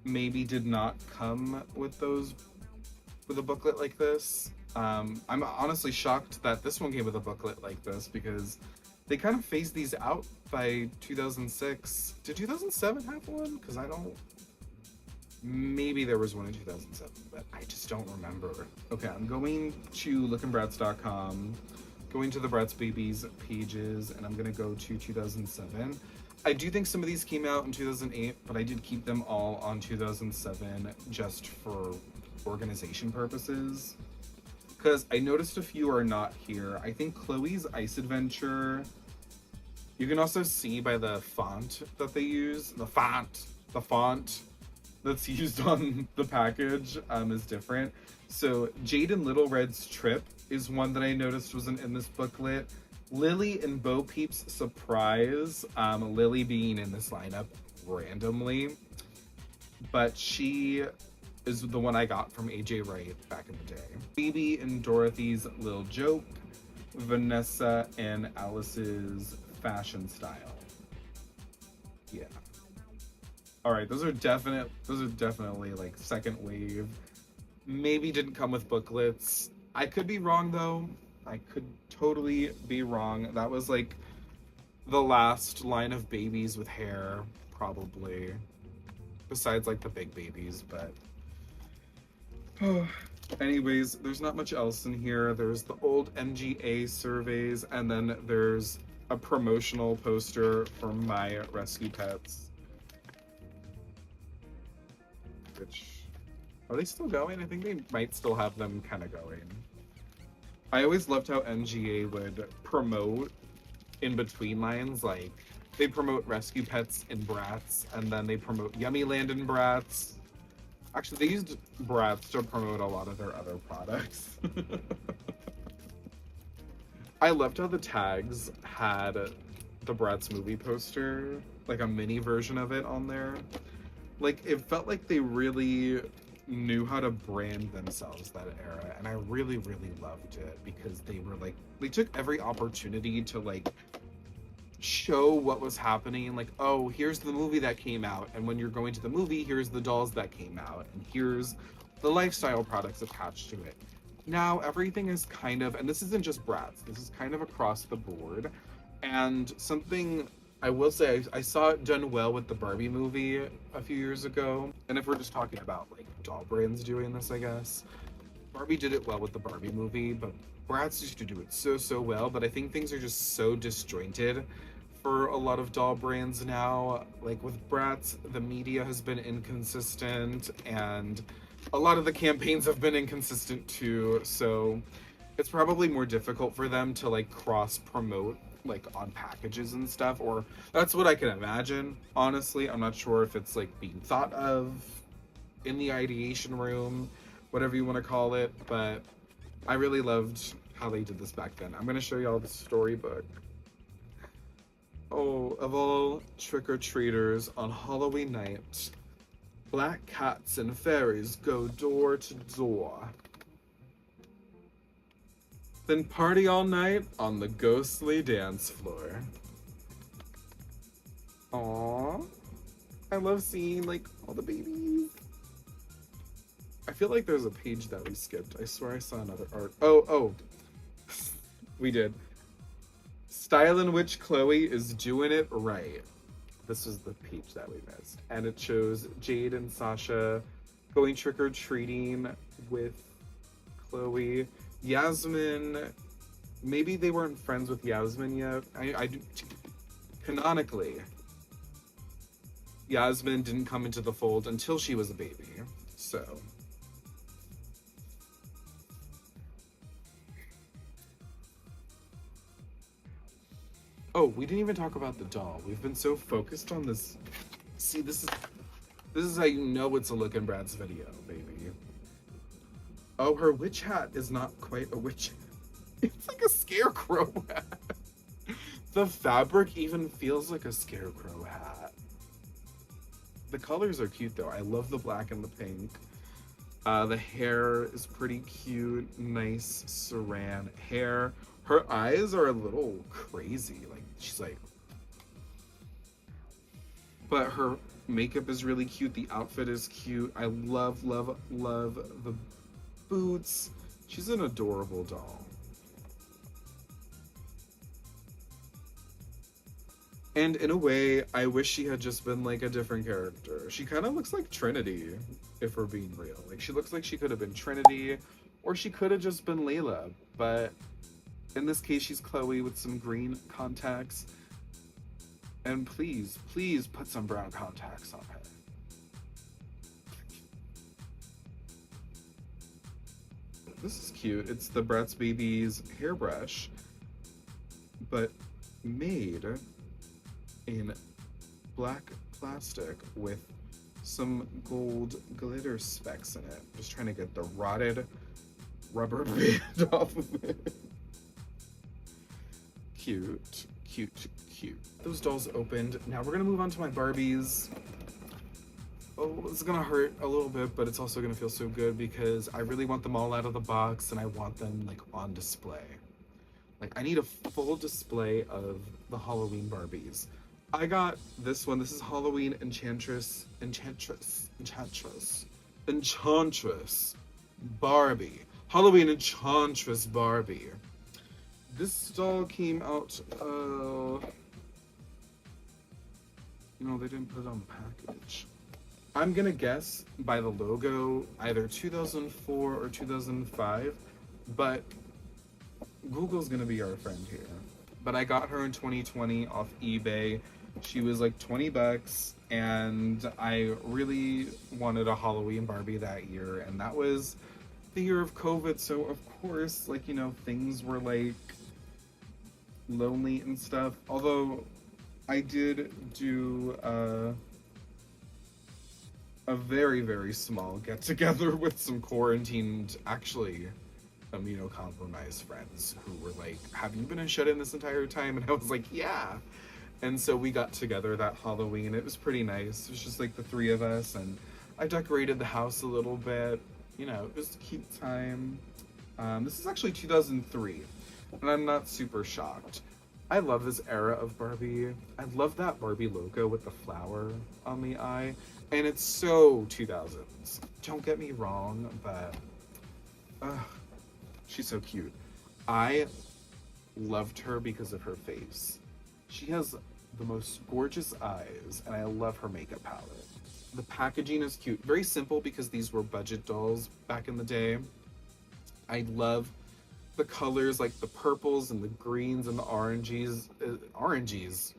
maybe did not come with a booklet like this. I'm honestly shocked that this one came with a booklet like this because they kind of phased these out by 2006. Did 2007 have one? Because I don't... Maybe there was one in 2007, but I just don't remember. Okay, I'm going to lookinbratz.com, going to the Bratz Babies pages, and I'm gonna go to 2007. I do think some of these came out in 2008, but I did keep them all on 2007 just for organization purposes. Because I noticed a few are not here. I think Chloe's Ice Adventure, you can also see by the font that they use, the font that's used on the package is different. So Jade and Little Red's Trip is one that I noticed wasn't in this booklet. Lily and Bo Peep's Surprise, Lily being in this lineup randomly, but she is the one I got from AJ Wright back in the day. Phoebe and Dorothy's Little Joke, Vanessa and Alice's Fashion Style. Yeah. All right, those are definitely like second wave. Maybe didn't come with booklets. I could be wrong though. I could totally be wrong. That was like the last line of babies with hair, probably. Besides like the big babies, but anyways, there's not much else in here. There's the old MGA surveys, and then there's a promotional poster for My Rescue Pets. Which, are they still going? I think they might still have them kind of going. I always loved how MGA would promote in between lines, like they promote Rescue Pets in Bratz, and then they promote Yummy Land in Bratz. Actually, they used Bratz to promote a lot of their other products. I loved how the tags had the Bratz movie poster, like a mini version of it on there. Like, it felt like they really knew how to brand themselves that era, and I really, really loved it because they were like, they took every opportunity to like show what was happening. Like, oh, here's the movie that came out, and when you're going to the movie, here's the dolls that came out, and here's the lifestyle products attached to it. Now everything is kind of, and this isn't just Bratz, this is kind of across the board. And something I will say, I saw it done well with the Barbie movie a few years ago. And if we're just talking about like doll brands doing this, I guess, Barbie did it well with the Barbie movie, but Bratz used to do it so well. But I think things are just so disjointed for a lot of doll brands now. Like with Bratz, the media has been inconsistent, and a lot of the campaigns have been inconsistent too. So it's probably more difficult for them to like cross promote like on packages and stuff, or that's what I can imagine. Honestly, I'm not sure if it's like being thought of in the ideation room, whatever you want to call it, but I really loved how they did this back then. I'm going to show you all the storybook. Oh, of all trick-or-treaters on Halloween night, black cats and fairies go door to door. Then party all night on the ghostly dance floor. Aww. I love seeing like all the babies. I feel like there's a page that we skipped. I swear I saw another art. Oh. We did. Stylin' Witch Chloe is doing it right. this was the peach that we missed. And it shows Jade and Sasha going trick-or-treating with Chloe. Yasmin, maybe they weren't friends with Yasmin yet. Canonically, Yasmin didn't come into the fold until she was a baby, so. Oh, we didn't even talk about the doll. We've been so focused on this. See, this is how you know it's a Lookin' Bratz video, baby. Oh, her witch hat is not quite a witch hat. It's like a scarecrow hat. The fabric even feels like a scarecrow hat. The colors are cute though. I love the black and the pink. The hair is pretty cute. Nice saran hair. Her eyes are a little crazy. Like, she's like... But her makeup is really cute. The outfit is cute. I love, love, love the boots. She's an adorable doll. And in a way, I wish she had just been like a different character. She kind of looks like Trinity, if we're being real. Like, she looks like she could have been Trinity, or she could have just been Layla. But in this case, she's Chloe with some green contacts. And please, please put some brown contacts on her. This is cute. It's the Bratz Baby's hairbrush, but made in black plastic with some gold glitter specks in it. Just trying to get the rotted rubber band off of it. Cute, cute, cute. Those dolls opened. Now we're gonna move on to my Barbies. Oh, it's gonna hurt a little bit, but it's also gonna feel so good because I really want them all out of the box and I want them like on display. Like, I need a full display of the Halloween Barbies. I got this one. This is Halloween Enchantress Barbie. Halloween Enchantress Barbie. This doll came out, no, they didn't put it on the package. I'm gonna guess by the logo, either 2004 or 2005, but Google's gonna be our friend here. But I got her in 2020 off eBay. She was like 20 bucks, and I really wanted a Halloween Barbie that year, and that was the year of COVID, so of course, like, you know, things were like lonely and stuff. Although I did do a very, very small get-together with some quarantined, actually immunocompromised friends who were like, have you been shut in this entire time? And I was like, yeah. And so we got together that Halloween. It was pretty nice. It was just like the three of us, and I decorated the house a little bit. You know, it was a cute time. This is actually 2003, and I'm not super shocked. I love this era of Barbie. I love that Barbie logo with the flower on the eye, and it's so 2000s. Don't get me wrong, but she's so cute. I loved her because of her face. She has the most gorgeous eyes, and I love her makeup palette. The packaging is cute. Very simple because these were budget dolls back in the day. I love the colors, like the purples and the greens and the oranges. The oranges.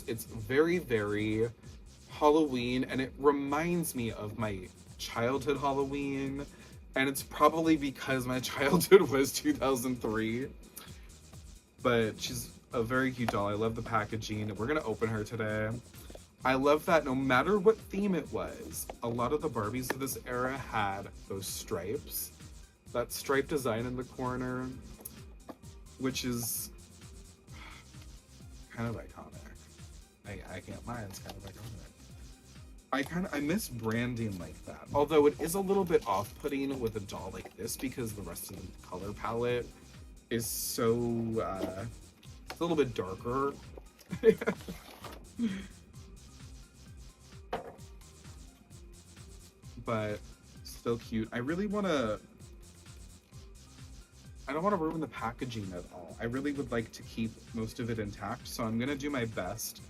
It's very, very Halloween, and it reminds me of my childhood Halloween. And it's probably because my childhood was 2003. But she's a very cute doll. I love the packaging. We're gonna open her today. I love that no matter what theme it was, a lot of the Barbies of this era had those stripes. That stripe design in the corner, which is kind of iconic. I can't lie, it's kind of iconic. I miss branding like that. Although it is a little bit off-putting with a doll like this because the rest of the color palette is so, it's a little bit darker. But still cute. I really want to, I don't want to ruin the packaging at all. I really would like to keep most of it intact, so I'm gonna do my best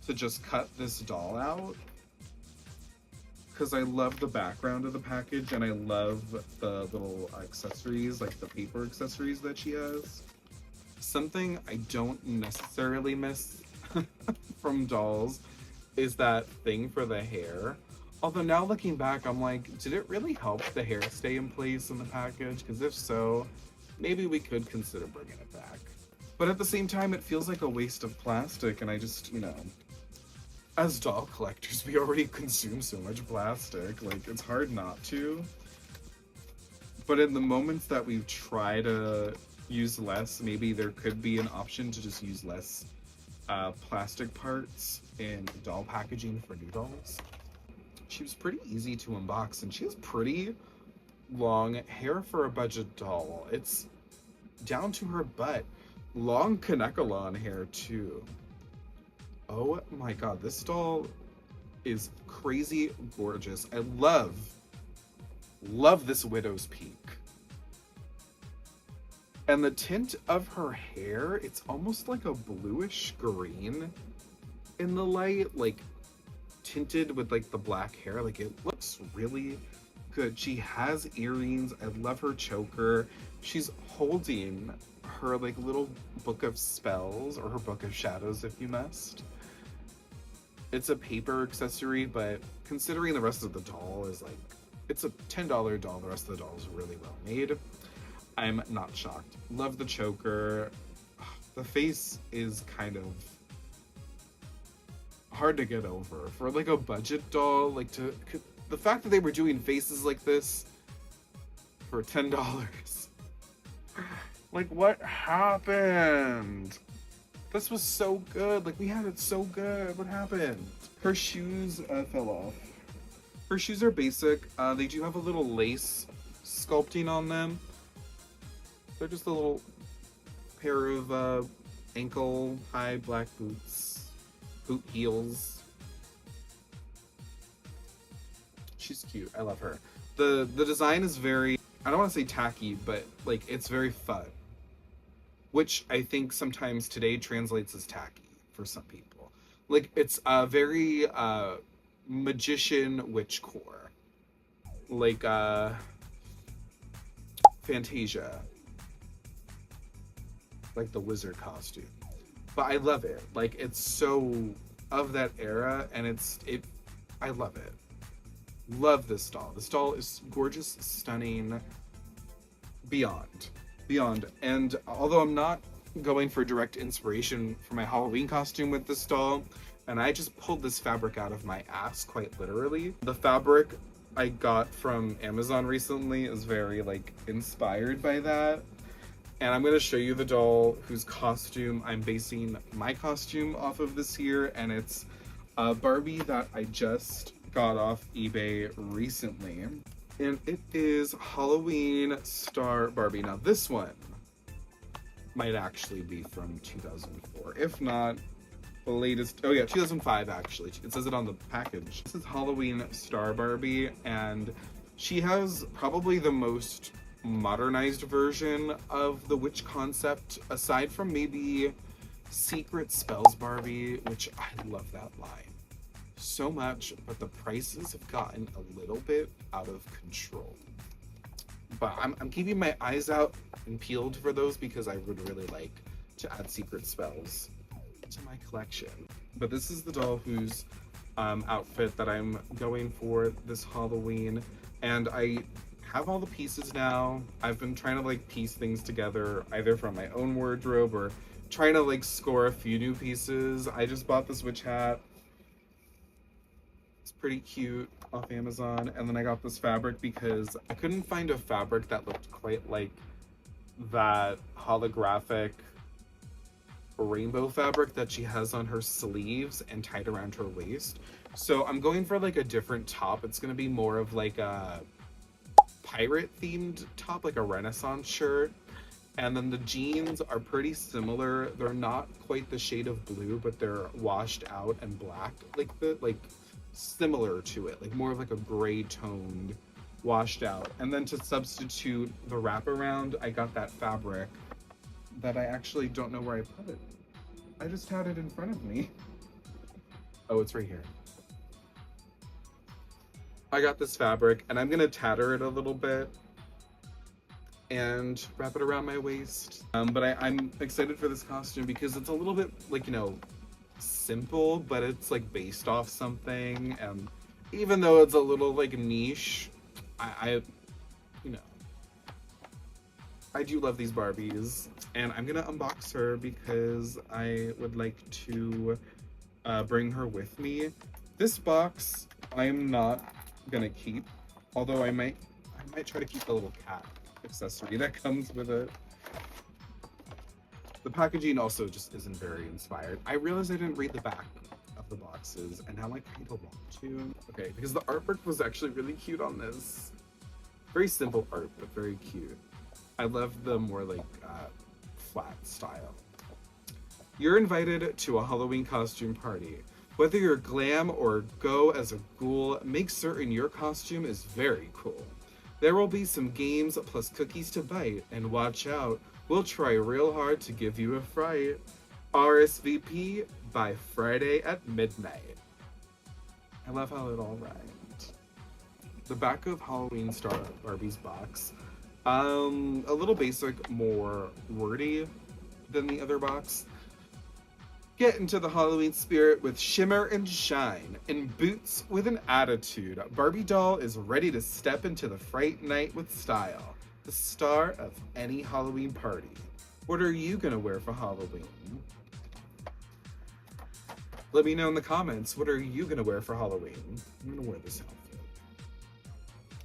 to just cut this doll out because I love the background of the package and I love the little accessories, like the paper accessories that she has. Something I don't necessarily miss from dolls is that thing for the hair. Although now looking back, I'm like, did it really help the hair stay in place in the package? Because if so, maybe we could consider bringing it back. But at the same time, it feels like a waste of plastic, and I just, you know, as doll collectors, we already consume so much plastic. Like, it's hard not to. But in the moments that we try to use less, maybe there could be an option to just use less plastic parts in doll packaging for new dolls. She was pretty easy to unbox, and she has pretty long hair for a budget doll. It's down to her butt. Long Kanekalon hair too. Oh my god, this doll is crazy gorgeous. I love this widow's peak. And the tint of her hair, it's almost like a bluish green in the light, like tinted with like the black hair. Like, it looks really good. She has earrings. I love her choker. She's holding her like little book of spells, or her book of shadows if you must. It's a paper accessory, but considering the rest of the doll is like, it's a $10 doll, the rest of the doll is really well made. I'm not shocked. Love the choker. The face is kind of hard to get over. For like a budget doll, like the fact that they were doing faces like this for $10. Like, what happened? This was so good. Like, we had it so good. What happened? Her shoes fell off. Her shoes are basic. They do have a little lace sculpting on them. They're just a little pair of ankle-high black boots. Boot heels. She's cute. I love her. The design is very, I don't want to say tacky, but like, it's very fun. Which I think sometimes today translates as tacky for some people. Like, it's a very magician witchcore. Like Fantasia. Like the wizard costume. But I love it. Like, it's so of that era, and I love it. Love this doll. This doll is gorgeous, stunning, beyond. And although I'm not going for direct inspiration for my Halloween costume with this doll, and I just pulled this fabric out of my ass, quite literally. The fabric I got from Amazon recently is very, like, inspired by that. And I'm going to show you the doll whose costume I'm basing my costume off of this year, and it's a Barbie that I just got off eBay recently. And it is Halloween Star Barbie. Now, this one might actually be from 2004, if not the latest. Oh yeah, 2005 actually. It says it on the package. This is Halloween Star Barbie, and she has probably the most modernized version of the witch concept, aside from maybe Secret Spells Barbie, which I love that line so much, but the prices have gotten a little bit out of control. But I'm keeping my eyes out and peeled for those, because I would really like to add Secret Spells to my collection. But this is the doll whose outfit that I'm going for this Halloween, and I have all the pieces now. I've been trying to like piece things together, either from my own wardrobe or trying to like score a few new pieces. I just bought this witch hat. It's pretty cute off Amazon. And then I got this fabric because I couldn't find a fabric that looked quite like that holographic rainbow fabric that she has on her sleeves and tied around her waist. So I'm going for like a different top. It's gonna be more of like a pirate themed top, like a Renaissance shirt. And then the jeans are pretty similar. They're not quite the shade of blue, but they're washed out and black, like similar to it, like more of like a gray toned washed out. And then to substitute the wraparound, I got that fabric that I actually don't know where I put it. I just had it in front of me. Oh, it's right here. I got this fabric and I'm gonna tatter it a little bit and wrap it around my waist. But I'm excited for this costume because it's a little bit like, you know, simple, but it's like based off something. And even though it's a little like niche, I you know, I do love these Barbies, and I'm gonna unbox her because I would like to bring her with me. This box I'm not gonna keep, although I might try to keep the little cat accessory that comes with it. The packaging also just isn't very inspired. I realized I didn't read the back of the boxes, and now I kind of want to. Okay, because the artwork was actually really cute on this. Very simple art, but very cute. I love the more like flat style. You're invited to a Halloween costume party. Whether you're glam or go as a ghoul, make certain your costume is very cool. There will be some games plus cookies to bite, and watch out, we'll try real hard to give you a fright. RSVP by Friday at midnight. I love how it all rhymed. The back of Halloween Star Barbie's box. A little basic, more wordy than the other box. Get into the Halloween spirit with shimmer and shine. In boots with an attitude, Barbie doll is ready to step into the fright night with style. The star of any Halloween party. What are you gonna wear for Halloween? Let me know in the comments, what are you gonna wear for Halloween? I'm gonna wear this outfit.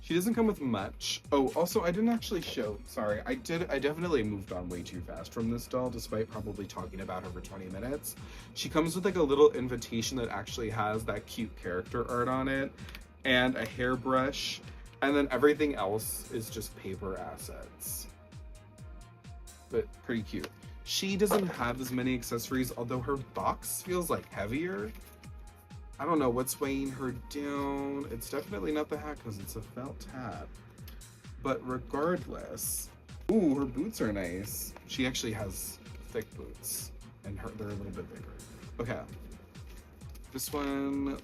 She doesn't come with much. Oh, also, I didn't actually show, sorry, I definitely moved on way too fast from this doll, despite probably talking about her for 20 minutes. She comes with like a little invitation that actually has that cute character art on it, and a hairbrush, and then everything else is just paper assets. But pretty cute. She doesn't have as many accessories, although her box feels like heavier. I don't know what's weighing her down. It's definitely not the hat because it's a felt hat. But regardless, ooh, her boots are nice. She actually has thick boots, and they're a little bit bigger. Okay, this one,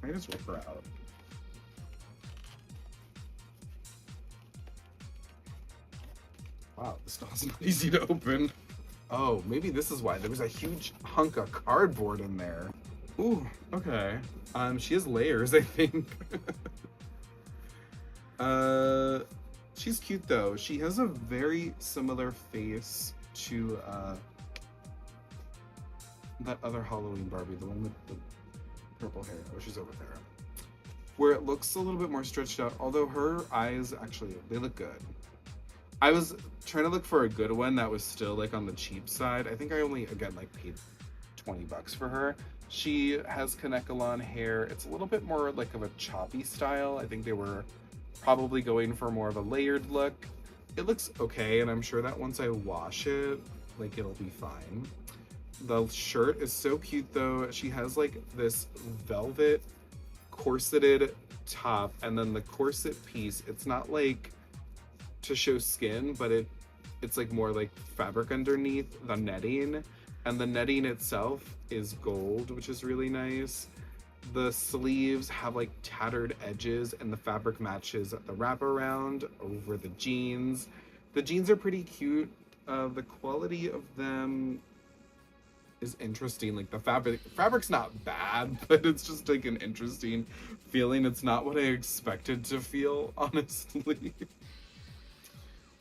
I just whip her out. Wow, this doll's not easy to open. Oh, maybe this is why. There was a huge hunk of cardboard in there. Ooh, okay. She has layers, I think. She's cute though. She has a very similar face to that other Halloween Barbie, the one with the purple hair. Oh, she's over there. Where it looks a little bit more stretched out, although her eyes actually, they look good. I was trying to look for a good one that was still like on the cheap side. I think I only, again, like paid 20 bucks for her. She has Kanekalon hair. It's a little bit more like of a choppy style. I think they were probably going for more of a layered look. It looks okay, and I'm sure that once I wash it, like it'll be fine. The shirt is so cute though. She has like this velvet corseted top, and then the corset piece, it's not like to show skin, but it's like more like fabric underneath the netting. And the netting itself is gold, which is really nice. The sleeves have like tattered edges, and the fabric matches the wraparound over the jeans. The jeans are pretty cute. The quality of them is interesting. Like the fabric's not bad, but it's just like an interesting feeling. It's not what I expected to feel, honestly.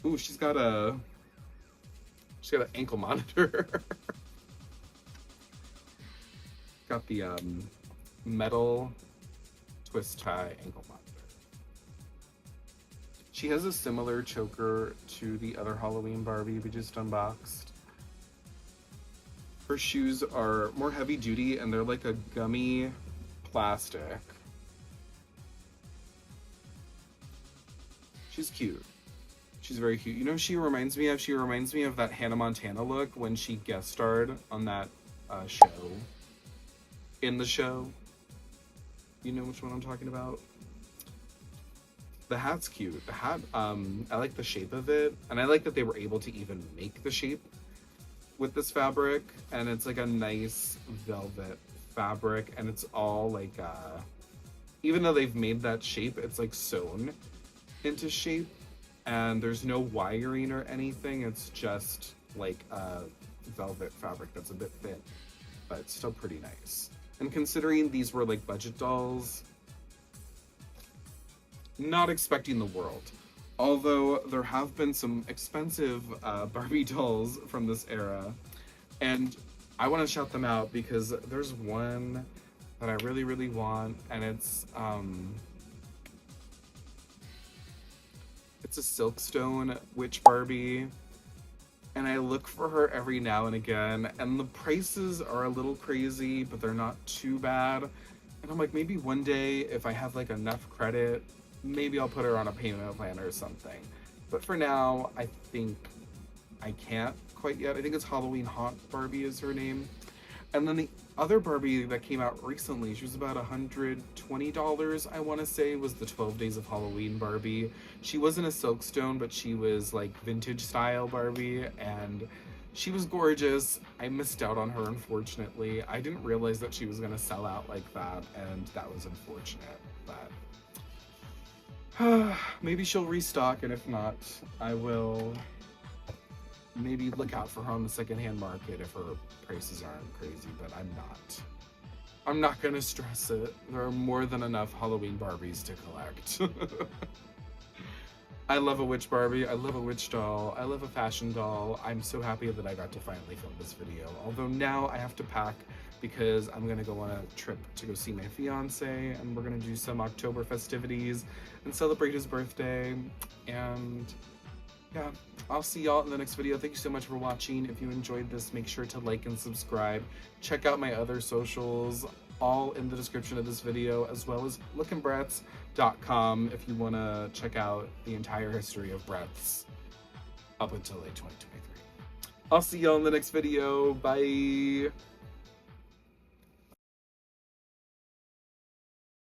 Ooh, she's got an ankle monitor. Got the metal twist tie ankle monitor. She has a similar choker to the other Halloween Barbie we just unboxed. Her shoes are more heavy duty, and they're like a gummy plastic. She's cute. She's very cute. You know, she reminds me of that Hannah Montana look when she guest starred on that show. In the show. You know which one I'm talking about? The hat's cute. The hat, I like the shape of it, and I like that they were able to even make the shape with this fabric, and it's like a nice velvet fabric, and it's all like, even though they've made that shape, it's like sewn into shape, and there's no wiring or anything. It's just like a velvet fabric that's a bit thin, but it's still pretty nice. And considering these were like budget dolls, not expecting the world. Although there have been some expensive Barbie dolls from this era, and I want to shout them out because there's one that I really, really want, and it's a Silkstone Witch Barbie, and I look for her every now and again, and the prices are a little crazy, but they're not too bad. And I'm like, maybe one day if I have like enough credit, maybe I'll put her on a payment plan or something. But for now, I think I can't quite yet. I think it's Halloween Haunt Barbie is her name. And then the other Barbie that came out recently, she was about $120, I want to say, was the 12 Days of Halloween Barbie. She wasn't a Silkstone, but she was like vintage style Barbie, and she was gorgeous. I missed out on her, unfortunately. I didn't realize that she was going to sell out like that, and that was unfortunate. But maybe she'll restock, and if not, I will maybe look out for her on the secondhand market if her prices aren't crazy, but I'm not gonna stress it. There are more than enough Halloween Barbies to collect. I love a witch Barbie, I love a witch doll, I love a fashion doll. I'm so happy that I got to finally film this video. Although now I have to pack because I'm gonna go on a trip to go see my fiance, and we're gonna do some October festivities and celebrate his birthday. And yeah, I'll see y'all in the next video. Thank you so much for watching. If you enjoyed this, make sure to like and subscribe. Check out my other socials, all in the description of this video, as well as lookinbratz.com if you want to check out the entire history of Bratz up until like 2023. I'll see y'all in the next video. Bye!